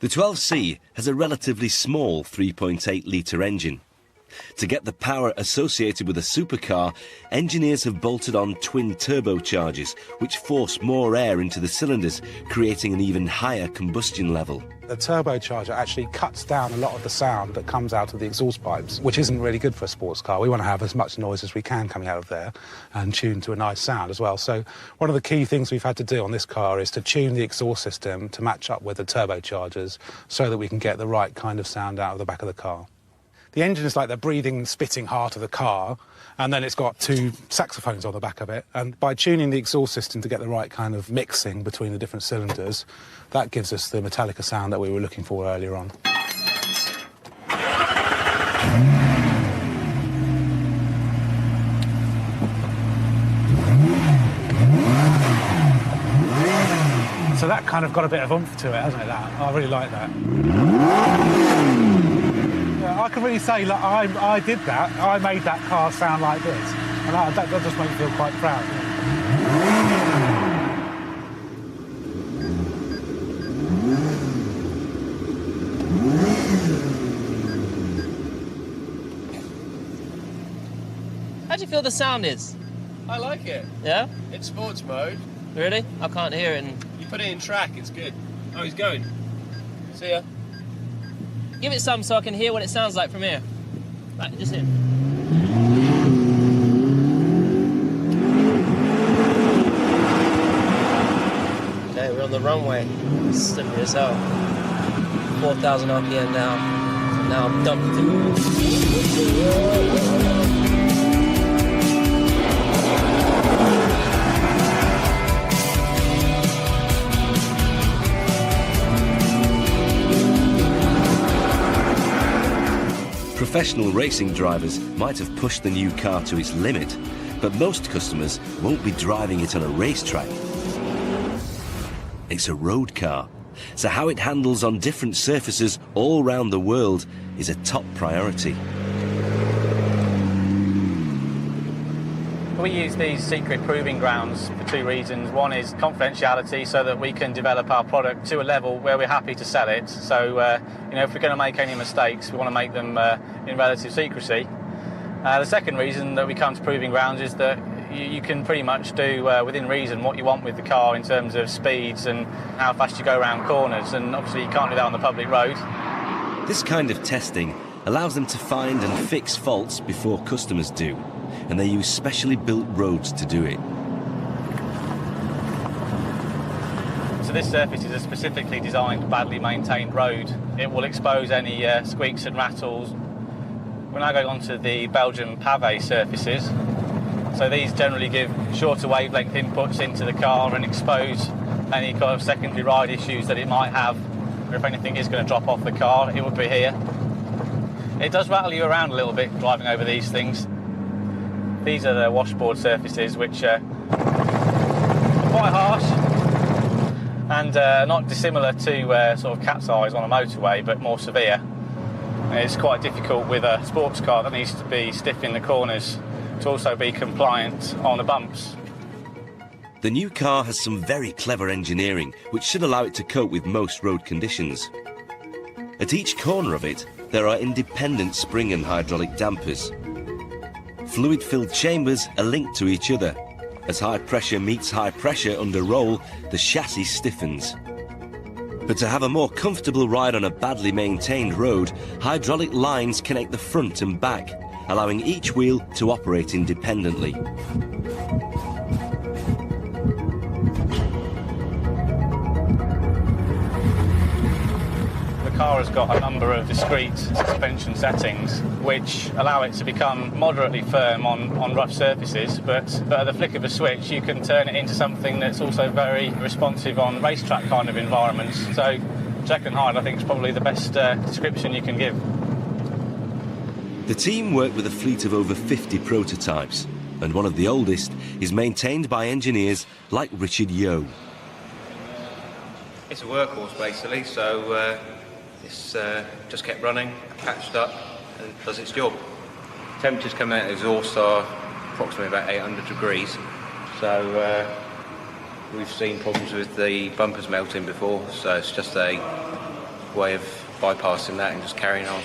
The 12C has a relatively small 3.8-litre engine. To get the power associated with a supercar, engineers have bolted on twin turbochargers, which force more air into the cylinders, creating an even higher combustion level. The turbocharger actually cuts down a lot of the sound that comes out of the exhaust pipes, which isn't really good for a sports car. We want to have as much noise as we can coming out of there and tune to a nice sound as well. So one of the key things we've had to do on this car is to tune the exhaust system to match up with the turbochargers so that we can get the right kind of sound out of the back of the car. The engine is like the breathing, spitting heart of the car, and then it's got two saxophones on the back of it. And by tuning the exhaust system to get the right kind of mixing between the different cylinders, that gives us the Metallica sound that we were looking for earlier on. So that kind of got a bit of oomph to it, hasn't it, that? I really like that. I can really say, look, I did that. I made that car sound like this. And that just makes me feel quite proud. How do you feel the sound is? I like it. Yeah? It's sports mode. Really? I can't hear it. You put it in track, it's good. Oh, he's going. See ya. Give it some so I can hear what it sounds like from here. Right, just here. Okay, we're on the runway. It's slippery as hell. 4,000 RPM now. And now I'm dumping it. Professional racing drivers might have pushed the new car to its limit, but most customers won't be driving it on a racetrack. It's a road car, so how it handles on different surfaces all around the world is a top priority. Are we use these secret proving grounds for two reasons. One is confidentiality, so that we can develop our product to a level where we're happy to sell it. So, if we're going to make any mistakes, we want to make them in relative secrecy. The second reason that we come to proving grounds is that you can pretty much do within reason what you want with the car in terms of speeds and how fast you go around corners, and obviously you can't do that on the public road. This kind of testing allows them to find and fix faults before customers do, and they use specially built roads to do it. So this surface is a specifically designed, badly maintained road. It will expose any squeaks and rattles. We're now going on to the Belgian pave surfaces. So these generally give shorter wavelength inputs into the car and expose any kind of secondary ride issues that it might have, or if anything is going to drop off the car, it would be here. It does rattle you around a little bit driving over these things. These are the washboard surfaces, which are quite harsh and not dissimilar to sort of cat's eyes on a motorway, but more severe. It's quite difficult with a sports car that needs to be stiff in the corners to also be compliant on the bumps. The new car has some very clever engineering, which should allow it to cope with most road conditions. At each corner of it, there are independent spring and hydraulic dampers. Fluid-filled chambers are linked to each other. As high pressure meets high pressure under roll, the chassis stiffens. But to have a more comfortable ride on a badly maintained road, hydraulic lines connect the front and back, allowing each wheel to operate independently. The car has got a number of discrete suspension settings which allow it to become moderately firm on rough surfaces, but at the flick of a switch you can turn it into something that's also very responsive on racetrack kind of environments. So Jack and Hyde, I think, is probably the best description you can give. The team work with a fleet of over 50 prototypes, and one of the oldest is maintained by engineers like Richard Yeo. It's a workhorse basically, so it's just kept running, patched up, and does its job. Temperatures coming out of the exhaust are approximately about 800 degrees, so we've seen problems with the bumpers melting before, so it's just a way of bypassing that and just carrying on.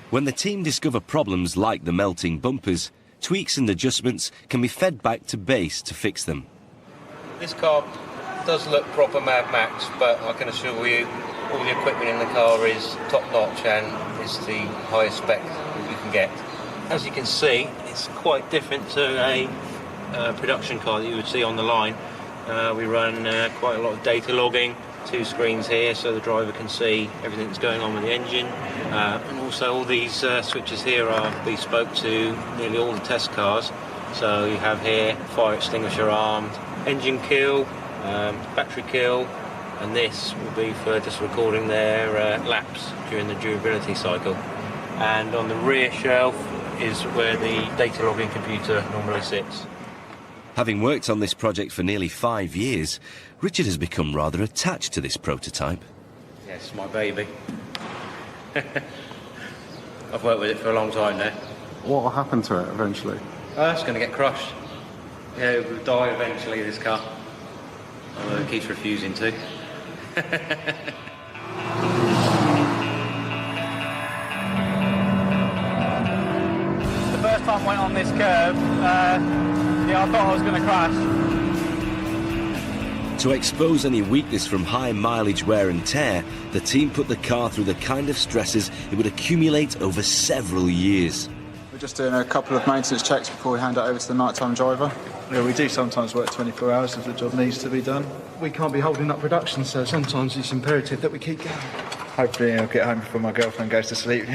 When the team discover problems like the melting bumpers, tweaks and adjustments can be fed back to base to fix them. This car does look proper Mad Max, but I can assure you all the equipment in the car is top-notch and is the highest spec that you can get. As you can see, it's quite different to a production car that you would see on the line. We run quite a lot of data logging, 2 screens here so the driver can see everything that's going on with the engine, and also all these switches here are bespoke to nearly all the test cars. So you have here fire extinguisher armed, engine kill, battery kill, and this will be for just recording their laps during the durability cycle. And on the rear shelf is where the data logging computer normally sits. Having worked on this project for nearly 5 years, Richard has become rather attached to this prototype. Yes, my baby. I've worked with it for a long time now. What will happen to it eventually? It's going to get crushed. Yeah, it will die eventually, this car. Although it keeps refusing to. The first time I went on this curve, yeah, I thought I was going to crash. To expose any weakness from high mileage wear and tear, the team put the car through the kind of stresses it would accumulate over several years. We're just doing a couple of maintenance checks before we hand it over to the nighttime driver. Yeah, we do sometimes work 24 hours if the job needs to be done. We can't be holding up production, so sometimes it's imperative that we keep going. Hopefully I'll get home before my girlfriend goes to sleep.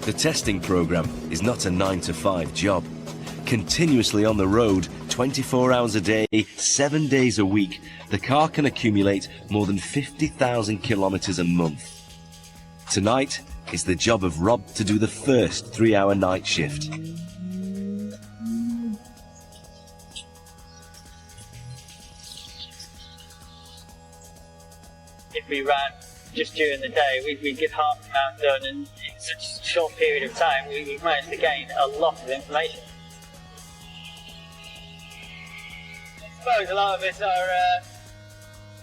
The testing program is not a 9-to-5 job. Continuously on the road, 24 hours a day, 7 days a week, the car can accumulate more than 50,000 kilometres a month. Tonight, it's the job of Rob to do the first 3-hour night shift. If we ran just during the day. We get half the amount done, and in such a short period of time, we managed to gain a lot of information. I suppose a lot of us are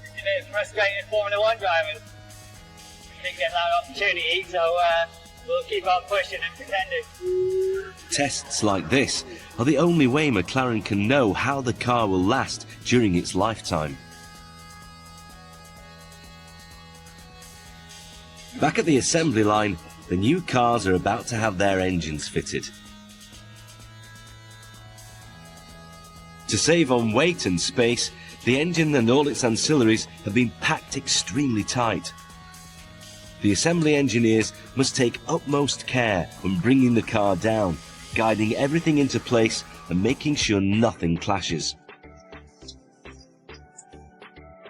just a bit frustrated Formula 1 drivers. We didn't get that opportunity, so we'll keep on pushing and pretending. Tests like this are the only way McLaren can know how the car will last during its lifetime. Back at the assembly line, the new cars are about to have their engines fitted. To save on weight and space, the engine and all its ancillaries have been packed extremely tight. The assembly engineers must take utmost care when bringing the car down, guiding everything into place and making sure nothing clashes.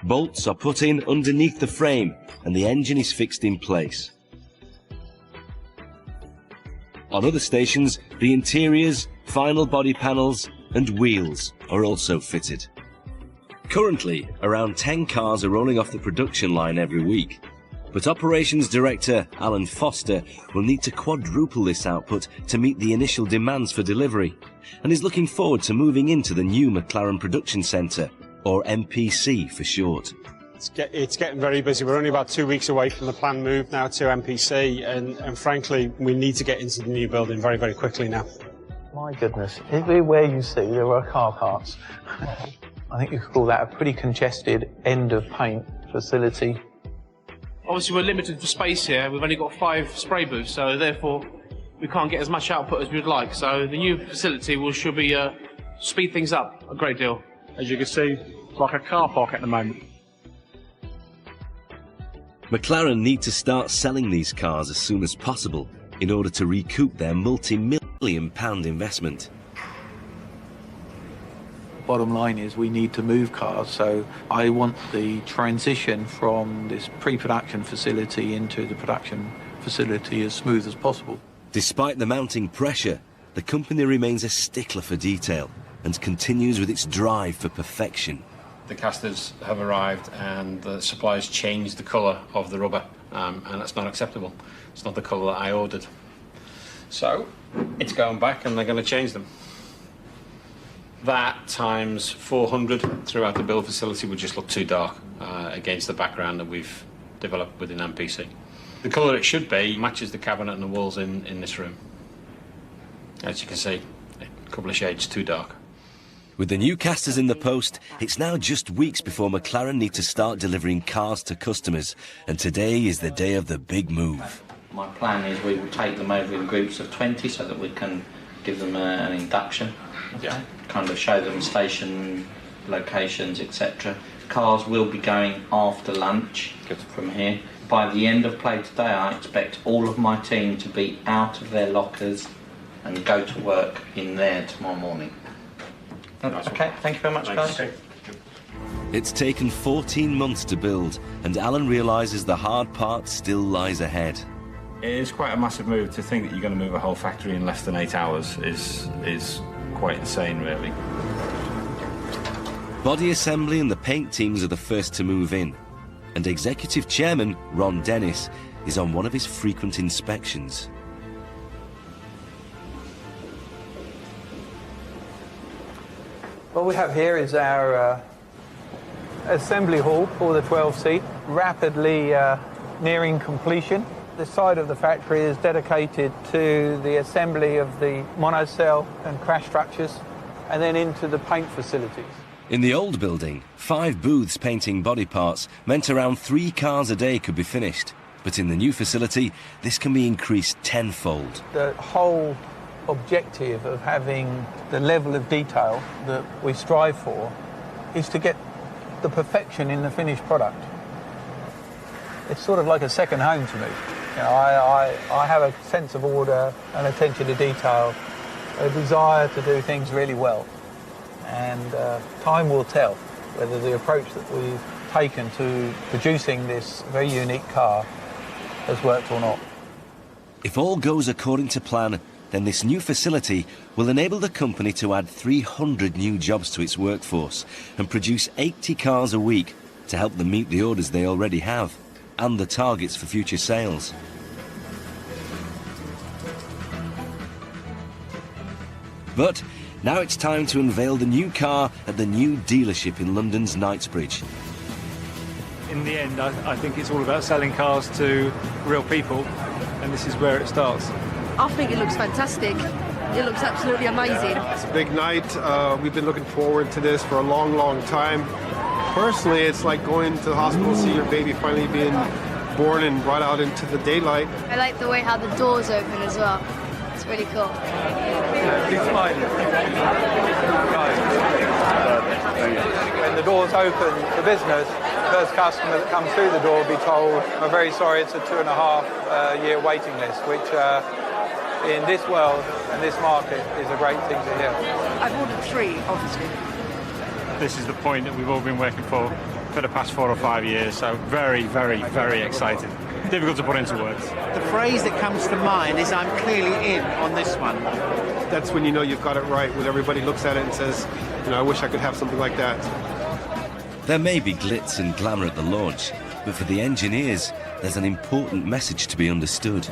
Bolts are put in underneath the frame and the engine is fixed in place. On other stations, the interiors, final body panels and wheels are also fitted. Currently, around 10 cars are rolling off the production line every week. But Operations Director Alan Foster will need to quadruple this output to meet the initial demands for delivery, and is looking forward to moving into the new McLaren Production Centre, or MPC for short. It's getting very busy. We're only about 2 weeks away from the planned move now to MPC, and frankly, we need to get into the new building very, very quickly now. My goodness, everywhere you see there are car parks. I think you could call that a pretty congested end of paint facility. Obviously we're limited for space here. We've only got 5 spray booths, so therefore we can't get as much output as we'd like. So the new facility should be speed things up a great deal. As you can see, it's like a car park at the moment. McLaren need to start selling these cars as soon as possible in order to recoup their multi-million-pound investment. Bottom line is we need to move cars, so I want the transition from this pre-production facility into the production facility as smooth as possible. Despite the mounting pressure, the company remains a stickler for detail and continues with its drive for perfection. The casters have arrived and the suppliers changed the colour of the rubber, and that's not acceptable. It's not the colour that I ordered. So it's going back and they're going to change them. That times 400 throughout the build facility would just look too dark against the background that we've developed within MPC. The colour it should be matches the cabinet and the walls in this room. As you can see, a couple of shades too dark. With the new casters in the post, it's now just weeks before McLaren need to start delivering cars to customers, and today is the day of the big move. My plan is we will take them over in groups of 20 so that we can give them an induction. Yeah. Kind of show them station locations, etc. Cars will be going after lunch from here. By the end of play today, I expect all of my team to be out of their lockers and go to work in there tomorrow morning. Okay, thank you very much, guys. It's taken 14 months to build, and Alan realises the hard part still lies ahead. It is quite a massive move. To think that you're going to move a whole factory in less than 8 hours is quite insane, really. Body assembly and the paint teams are the first to move in, and Executive Chairman Ron Dennis is on one of his frequent inspections. What we have here is our assembly hall for the 12-seat, rapidly nearing completion. The side of the factory is dedicated to the assembly of the monocell and crash structures, and then into the paint facilities. In the old building, 5 booths painting body parts meant around 3 cars a day could be finished. But in the new facility, this can be increased tenfold. The whole objective of having the level of detail that we strive for is to get the perfection in the finished product. It's sort of like a second home to me. You know, I have a sense of order, an attention to detail, a desire to do things really well. And time will tell whether the approach that we've taken to producing this very unique car has worked or not. If all goes according to plan, then this new facility will enable the company to add 300 new jobs to its workforce and produce 80 cars a week to help them meet the orders they already have. and the targets for future sales. But now it's time to unveil the new car at the new dealership in London's Knightsbridge. In the end, I think it's all about selling cars to real people, and this is where it starts. I think it looks fantastic. It looks absolutely amazing. It's a big night. We've been looking forward to this for a long, long time. Personally, it's like going to the hospital to see your baby finally being born and brought out into the daylight. I like the way how the doors open as well. It's really cool. Big smile. When the doors open for business, the first customer that comes through the door will be told, I'm very sorry, it's a 2.5 year waiting list, which in this world and this market is a great thing to hear. I've ordered 3, obviously. This is the point that we've all been working for the past 4 or 5 years, so very, very, very excited. Difficult to put into words. The phrase that comes to mind is I'm clearly in on this one. That's when you know you've got it right, when everybody looks at it and says, you know, I wish I could have something like that. There may be glitz and glamour at the launch, but for the engineers, there's an important message to be understood.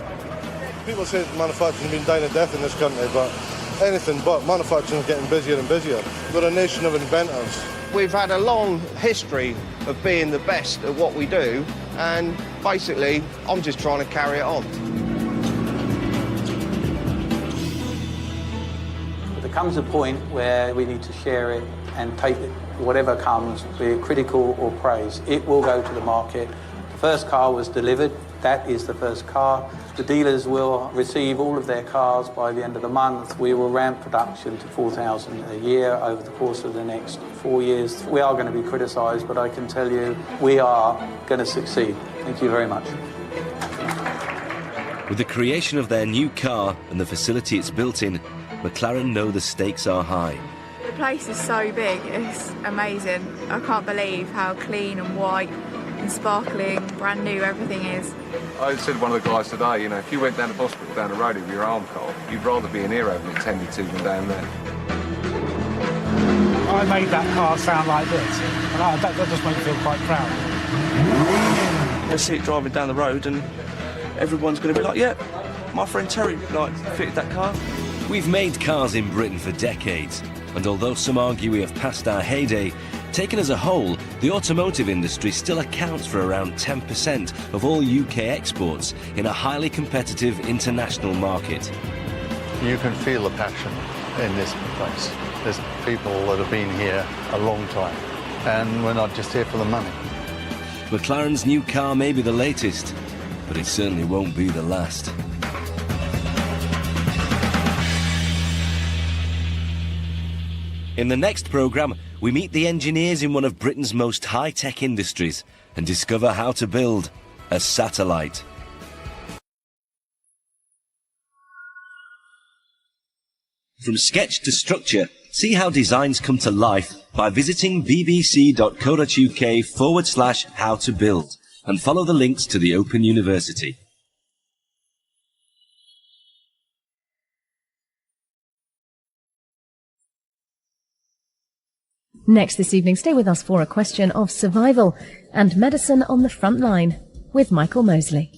People say manufacturing has been dying a death in this country, but anything but. Manufacturing is getting busier and busier. We're a nation of inventors. We've had a long history of being the best at what we do, and basically, I'm just trying to carry it on. There comes a point where we need to share it and take it, whatever comes, be it critical or praise. It will go to the market. The first car was delivered. That is the first car. The dealers will receive all of their cars by the end of the month. We will ramp production to 4,000 a year over the course of the next 4 years. We are going to be criticised, but I can tell you we are going to succeed. Thank you very much. With the creation of their new car and the facility it's built in, McLaren know the stakes are high. The place is so big, it's amazing. I can't believe how clean and white and sparkling, brand new everything is. I said to one of the guys today, you know, if you went down to hospital down the road with your arm car, you'd rather be in here having it tended to than down there. I made that car sound like this, and that just makes me feel quite proud. You'll see it driving down the road and everyone's going to be like, yeah, my friend Terry fitted that car. We've made cars in Britain for decades, and although some argue we have passed our heyday, taken as a whole, the automotive industry still accounts for around 10% of all UK exports in a highly competitive international market. You can feel the passion in this place. There's people that have been here a long time, and we're not just here for the money. McLaren's new car may be the latest, but it certainly won't be the last. In the next programme, we meet the engineers in one of Britain's most high-tech industries and discover how to build a satellite. From sketch to structure, see how designs come to life by visiting bbc.co.uk/how-to-build and follow the links to the Open University. Next this evening, stay with us for a question of survival and medicine on the front line with Michael Mosley.